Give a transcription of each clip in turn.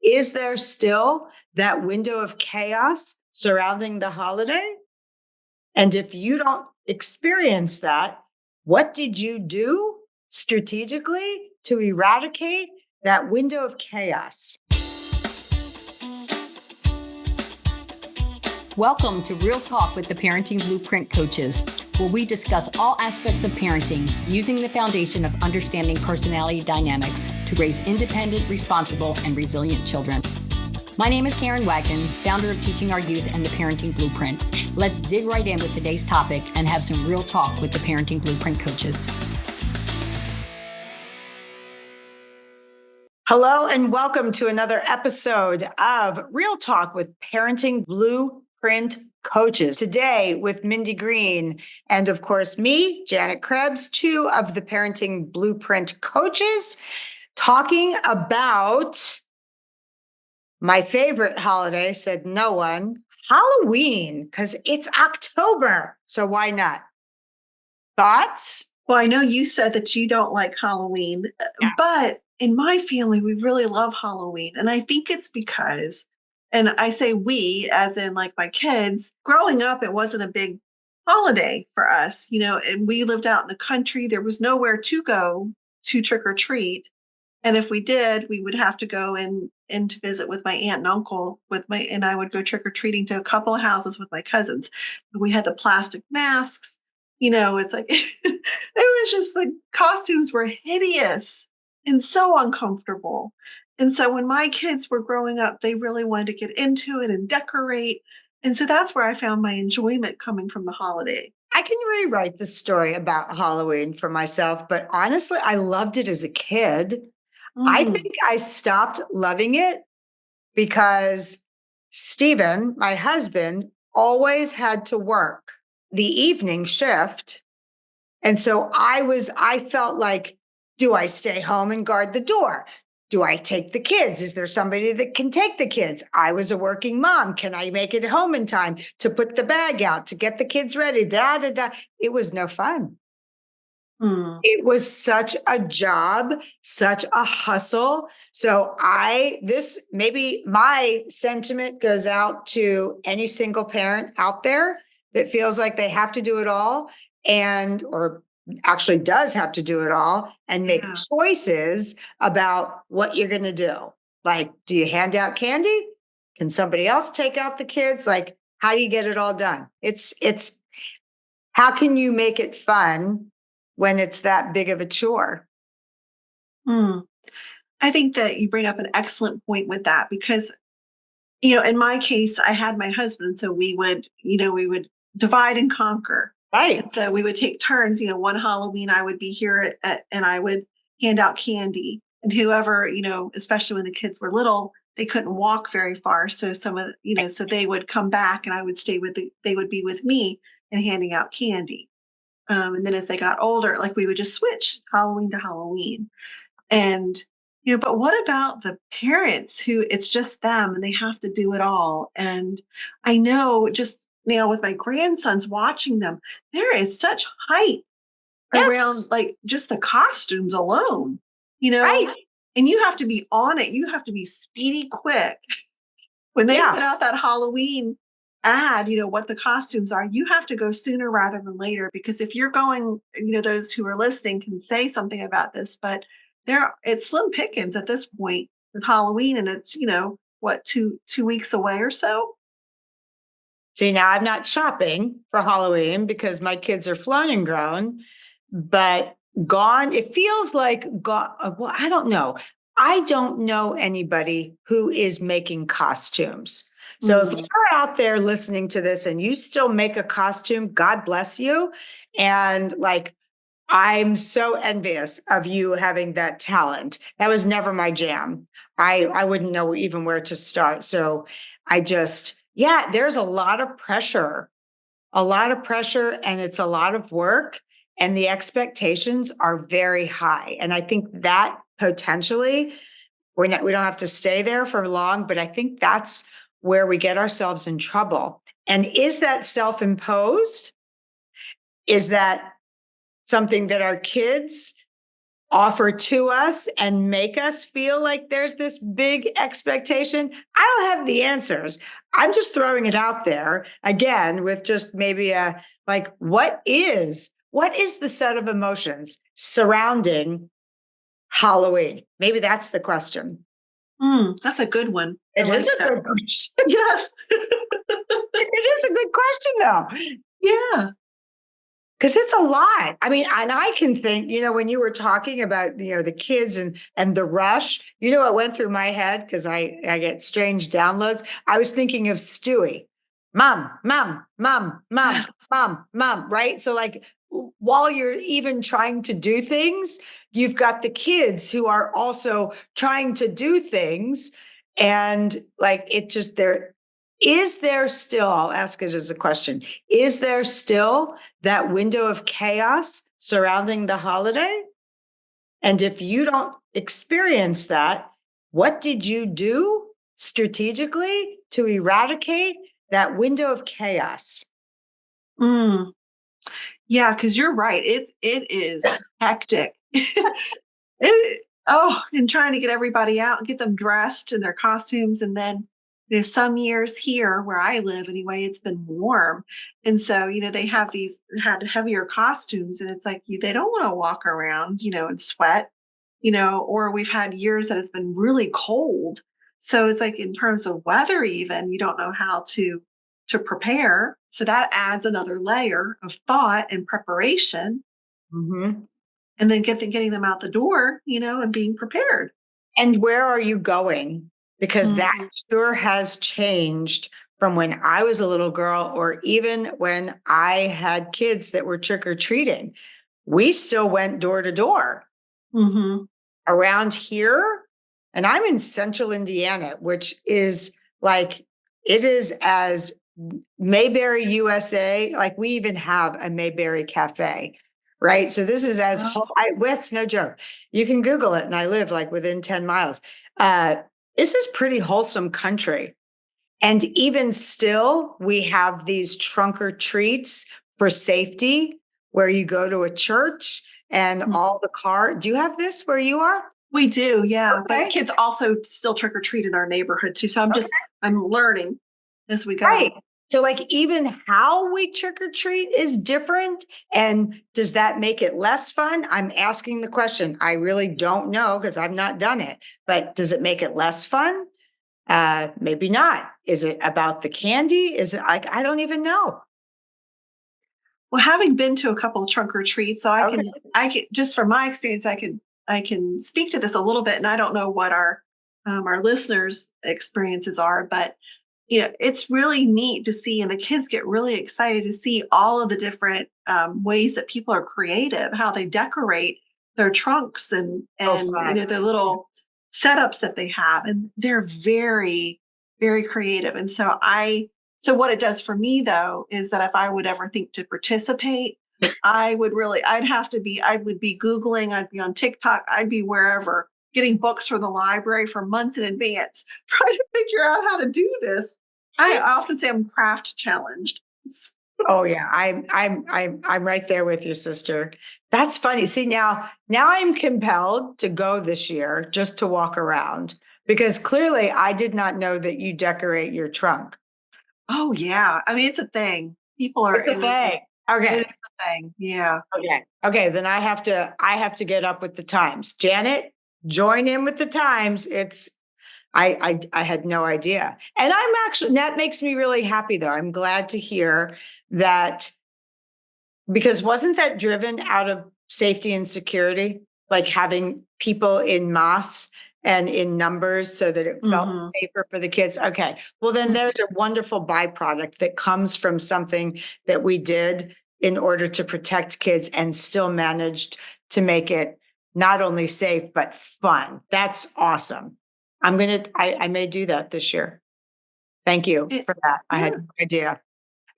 Is there still that window of chaos surrounding the holiday? And if you don't experience that, what did you do strategically to eradicate that window of chaos? Welcome to Real Talk with the Parenting Blueprint Coaches, where we discuss all aspects of parenting using the foundation of understanding personality dynamics to raise independent, responsible, and resilient children. My name is Karen Wagner, founder of Teaching Our Youth and the Parenting Blueprint. Let's dig right in with today's topic and have some real talk with the Parenting Blueprint Coaches. Hello, and welcome to another episode of Real Talk with Parenting Blueprint Coaches. Today with Mindy Green and, of course, me, Janet Krebs, two of the Parenting Blueprint Coaches, talking about my favorite holiday, said no one, Halloween, because it's October. So why not? Thoughts? Well, I know you said that you don't like Halloween, but in my family, we really love Halloween. And I think it's because, and I say we, as in like my kids, growing up, it wasn't a big holiday for us, and we lived out in the country. There was nowhere to go to trick or treat. And if we did, we would have to go in to visit with my aunt and uncle and I would go trick or treating to a couple of houses with my cousins. But we had the plastic masks, it's like, it was just the costumes were hideous and so uncomfortable. And so when my kids were growing up, they really wanted to get into it and decorate. And so that's where I found my enjoyment coming from the holiday. I can rewrite the story about Halloween for myself, but honestly, I loved it as a kid. I think I stopped loving it because Stephen, my husband, always had to work the evening shift. And so I felt like, do I stay home and guard the door? Do I take the kids? Is there somebody that can take the kids? I was a working mom. Can I make it home in time to put the bag out, to get the kids ready? It was no fun. It was such a job, such a hustle. So maybe my sentiment goes out to any single parent out there that feels like they have to do it all or actually does have to do it all and make choices about what you're going to do. Like, do you hand out candy? Can somebody else take out the kids? Like, how do you get it all done? It's how can you make it fun when it's that big of a chore? I think that you bring up an excellent point with that because, in my case, I had my husband, so we would divide and conquer. Right. And so we would take turns, one Halloween I would be here and I would hand out candy, and whoever, especially when the kids were little, they couldn't walk very far. So so they would come back and I would they would be with me and handing out candy. And then as they got older, like we would just switch Halloween to Halloween. And, but what about the parents who it's just them and they have to do it all? And I know just now with my grandsons watching them, there is such hype around like just the costumes alone, Right. And you have to be on it. You have to be speedy quick. When they put out that Halloween ad, what the costumes are, you have to go sooner rather than later, because if you're going, those who are listening can say something about this, but it's slim pickings at this point with Halloween, and it's, two weeks away or so. See, now I'm not shopping for Halloween because my kids are flown and grown, but gone. It feels like gone. Well, I don't know. I don't know anybody who is making costumes. So if you're out there listening to this and you still make a costume, God bless you. And I'm so envious of you having that talent. That was never my jam. I wouldn't know even where to start. So there's a lot of pressure, and it's a lot of work, and the expectations are very high. And I think that potentially we don't have to stay there for long, but I think that's where we get ourselves in trouble. And is that self-imposed? Is that something that our kids offer to us and make us feel like there's this big expectation. I don't have the answers. I'm just throwing it out there again with just maybe a like, what is the set of emotions surrounding Halloween? Maybe that's the question. That's a good one. It is a good question. Yes. It is a good question, though. Yeah. Because it's a lot. I mean, and I can think, when you were talking about, the kids and the rush, what went through my head because I get strange downloads. I was thinking of Stewie, mom, mom, mom, mom, Yes. mom, mom, right? So like while you're even trying to do things, you've got the kids who are also trying to do things. And like it just is there still, I'll ask it as a question, is there still that window of chaos surrounding the holiday? And if you don't experience that, what did you do strategically to eradicate that window of chaos? Mm. Yeah, because you're right. It is hectic. And trying to get everybody out and get them dressed in their costumes. And then, some years here where I live anyway, it's been warm. And so, they had heavier costumes and it's like they don't want to walk around, and sweat, or we've had years that it's been really cold. So it's like in terms of weather, even you don't know how to prepare. So that adds another layer of thought and preparation. Mm-hmm. And then getting them out the door, and being prepared. And where are you going? Because that Mhm. sure has changed from when I was a little girl, or even when I had kids that were trick or treating. We still went door to door Mhm. around here. And I'm in central Indiana, which is like, it is as Mayberry, USA. Like we even have a Mayberry Cafe, right? So this is as Oh. it's no joke. You can Google it, and I live like within 10 miles. Uh, this is pretty wholesome country. And even still, we have these trunk or treats for safety where you go to a church and Mm. all the car. Do you have this where you are? We do, yeah, but Okay. kids also still trick or treat in our neighborhood too, so Okay. I'm learning as we Right. go. So, like, even how we trick or treat is different. And does that make it less fun? I'm asking the question. I really don't know because I've not done it, but does it make it less fun? Maybe not. Is it about the candy? Is it like, I don't even know. Well, having been to a couple of trunk or treats, so Okay. I can just from my experience, I can speak to this a little bit, and I don't know what our listeners' experiences are, but it's really neat to see, and the kids get really excited to see all of the different ways that people are creative, how they decorate their trunks Oh, and fun. the little setups that they have, and they're very, very creative. And so what it does for me though is that if I would ever think to participate, I would be Googling, I'd be on TikTok, I'd be wherever, getting books from the library for months in advance, trying to figure out how to do this. I often say I'm craft challenged. Oh yeah, I'm right there with you, sister. That's funny. See, now I'm compelled to go this year just to walk around because clearly I did not know that you decorate your trunk. Oh yeah. I mean, it's a thing. It's a thing. It Okay. is a thing. Yeah. Okay. Okay. Then I have to get up with the times. Janet, join in with the times. I had no idea. And that makes me really happy though. I'm glad to hear that because wasn't that driven out of safety and security? Like having people in mass and in numbers so that it felt Hmm. safer for the kids. Okay. Well, then there's a wonderful byproduct that comes from something that we did in order to protect kids and still managed to make it not only safe, but fun. That's awesome. I may do that this year. Thank you It, for that. I had yeah. no idea.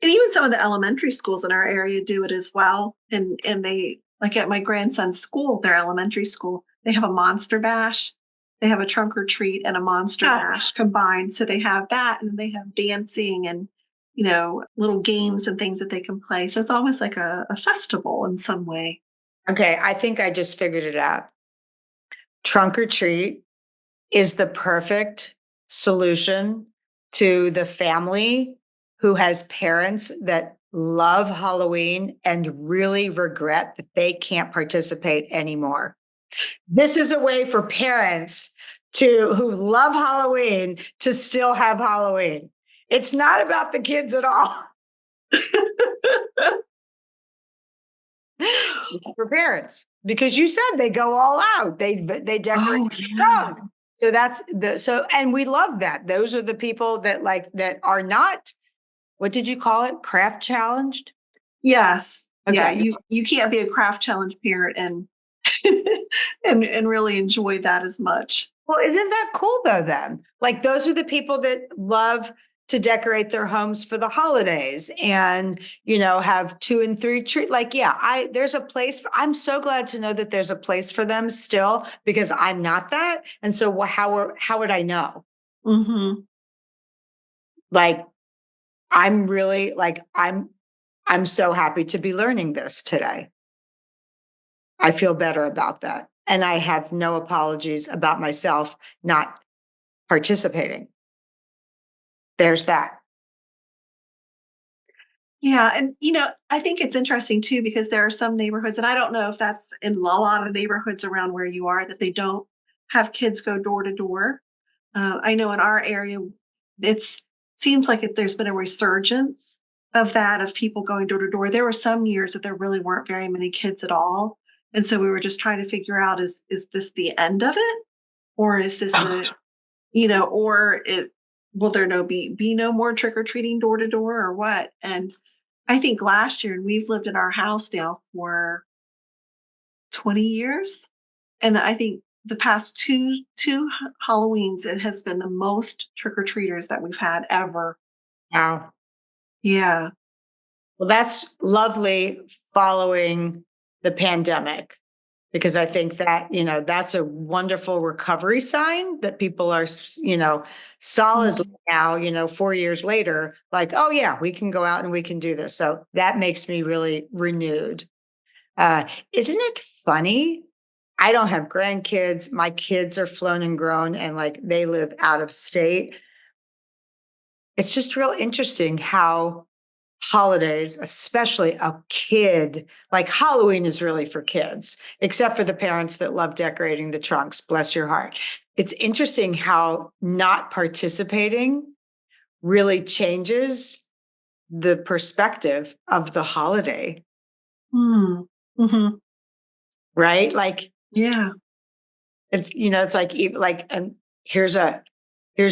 And even some of the elementary schools in our area do it as well. And they like at my grandson's school, their elementary school, they have a monster bash. They have a trunk or treat and a monster Huh. bash combined. So they have that and they have dancing and little games and things that they can play. So it's almost like a festival in some way. Okay, I think I just figured it out. trunk or treat is the perfect solution to the family who has parents that love Halloween and really regret that they can't participate anymore. This is a way for parents who love Halloween to still have Halloween. It's not about the kids at all. For parents, because you said they go all out. They decorate Oh, the yeah. trunk. So that's and we love that. Those are the people that are not, what did you call it? Craft challenged? Yes. Yeah. Okay. You can't be a craft challenge parent and and really enjoy that as much. Well, isn't that cool though, then? Like those are the people that love to decorate their homes for the holidays and, have 2 and 3 tree. Like, yeah, there's a place. I'm so glad to know that there's a place for them still because I'm not that. And so how would I know? Hmm. Like, I'm really like, I'm so happy to be learning this today. I feel better about that. And I have no apologies about myself not participating. There's that. Yeah. And, I think it's interesting too, because there are some neighborhoods, and I don't know if that's in a lot of neighborhoods around where you are, that they don't have kids go door to door. I know in our area, it's seems like if there's been a resurgence of that, of people going door to door. There were some years that there really weren't very many kids at all. And so we were just trying to figure out, is this the end of it? Or is this or will there be no more trick or treating door to door or what? And I think last year, and we've lived in our house now for 20 years. And I think the past two Halloweens, it has been the most trick or treaters that we've had ever. Wow. Yeah. Well, that's lovely following the pandemic, because I think that, that's a wonderful recovery sign that people are, solidly Mhm. now, 4 years later, like, oh, yeah, we can go out and we can do this. So that makes me really renewed. Isn't it funny? I don't have grandkids. My kids are flown and grown and like they live out of state. It's just real interesting how holidays, especially a kid, like Halloween is really for kids, except for the parents that love decorating the trunks. Bless your heart. It's interesting how not participating really changes the perspective of the holiday, Mm. Mhm. right? Like Yeah. it's like, and here's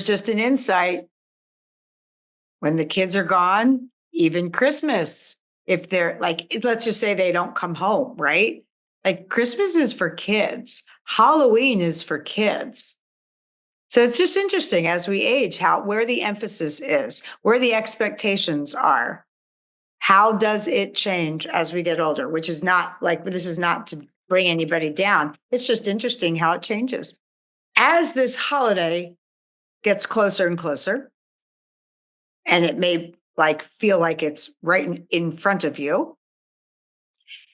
just an insight. When the kids are gone, even Christmas, if they're like, let's just say they don't come home, right? Like Christmas is for kids, Halloween is for kids. So it's just interesting as we age, where the emphasis is, where the expectations are. How does it change as we get older? Which is not like, this is not to bring anybody down. It's just interesting how it changes. As this holiday gets closer and closer, and it may like feel like it's right in front of you.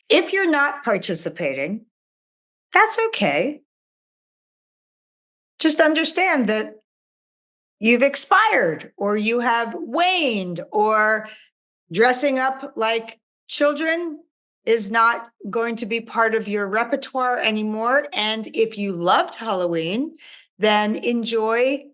If you're not participating, that's okay. Just understand that you've expired or you have waned, or dressing up like children is not going to be part of your repertoire anymore. And if you loved Halloween, then enjoy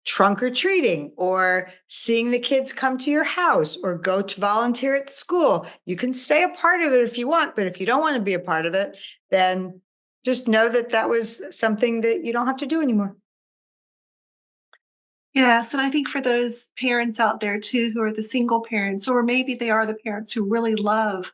trunk or treating or seeing the kids come to your house or go to volunteer at school. You can stay a part of it if you want, but if you don't want to be a part of it, then just know that that was something that you don't have to do anymore. Yes. And I think for those parents out there too, who are the single parents, or maybe they are the parents who really love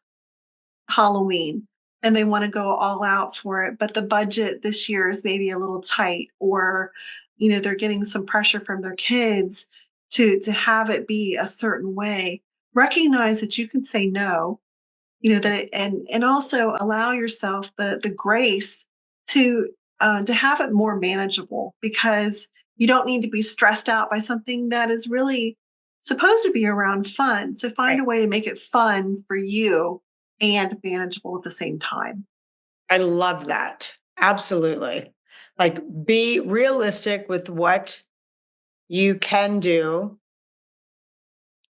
Halloween and they want to go all out for it, but the budget this year is maybe a little tight, or they're getting some pressure from their kids to have it be a certain way. Recognize that you can say no, and also allow yourself the grace to have it more manageable, because you don't need to be stressed out by something that is really supposed to be around fun. So find Right. a way to make it fun for you and manageable at the same time. I love that. Absolutely. Like, be realistic with what you can do,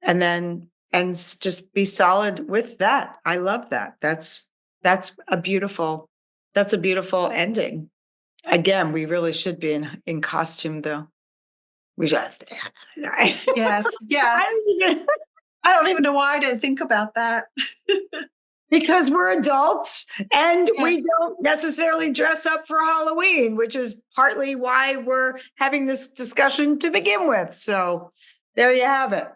and then just be solid with that. I love that. That's a beautiful ending. Again, we really should be in costume, though. We should. Yes, yes. I don't even know why I didn't think about that. Because we're adults and Yeah. we don't necessarily dress up for Halloween, which is partly why we're having this discussion to begin with. So there you have it.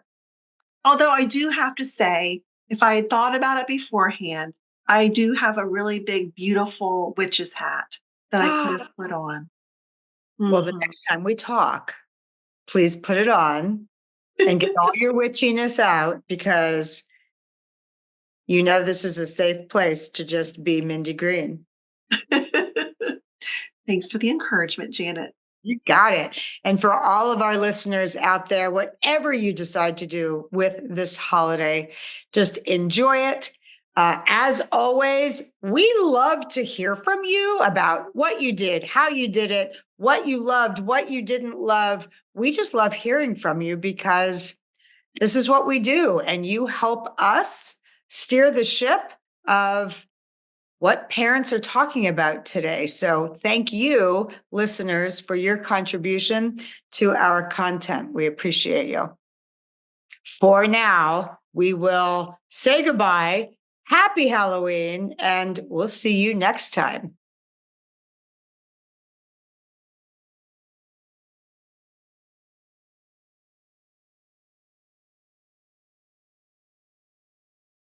Although I do have to say, if I had thought about it beforehand, I do have a really big, beautiful witch's hat that I could have put on. Well, the Mhm. next time we talk, please put it on and get all your witchiness out, because you know this is a safe place to just be Mindy Green. Thanks for the encouragement, Janet. You got it. And for all of our listeners out there, whatever you decide to do with this holiday, just enjoy it. As always, we love to hear from you about what you did, how you did it, what you loved, what you didn't love. We just love hearing from you, because this is what we do. And you help us steer the ship of what parents are talking about today. So thank you, listeners, for your contribution to our content. We appreciate you. For now, we will say goodbye. Happy Halloween, and we'll see you next time.